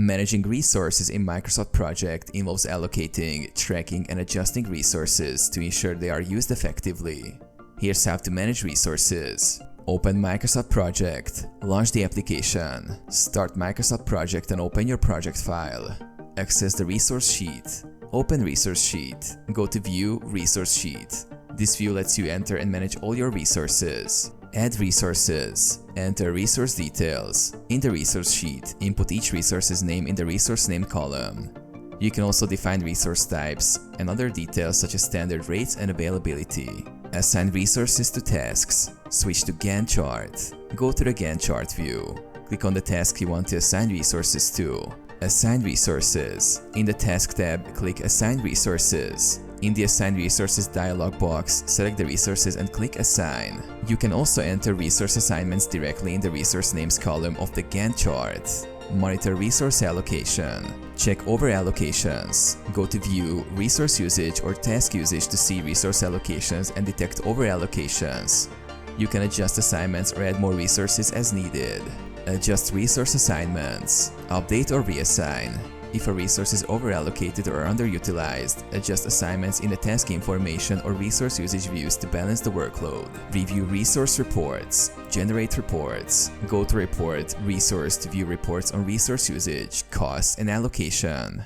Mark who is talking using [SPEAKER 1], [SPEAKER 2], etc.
[SPEAKER 1] Managing resources in Microsoft Project involves allocating, tracking, and adjusting resources to ensure they are used effectively. Here's how to manage resources. Open Microsoft Project. Launch the application. Start Microsoft Project and open your project file. Access the resource sheet. Open Resource Sheet. Go to View Resource Sheet. This view lets you enter and manage all your resources. Add resources. Enter resource details. In the resource sheet, input each resource's name in the resource name column. You can also define resource types and other details such as standard rates and availability. Assign resources to tasks. Switch to Gantt chart. Go to the Gantt chart view. Click on the task you want to assign resources to. Assign resources. In the Task tab, click Assign Resources. In the Assign Resources dialog box, select the resources and click Assign. You can also enter resource assignments directly in the Resource Names column of the Gantt chart. Monitor resource allocation. Check over allocations. Go to View, Resource Usage or Task Usage to see resource allocations and detect over allocations. You can adjust assignments or add more resources as needed. Adjust resource assignments. Update or reassign. If a resource is overallocated or underutilized, adjust assignments in the task information or resource usage views to balance the workload. Review resource reports. Generate reports. Go to Report, Resource to view reports on resource usage, costs, and allocation.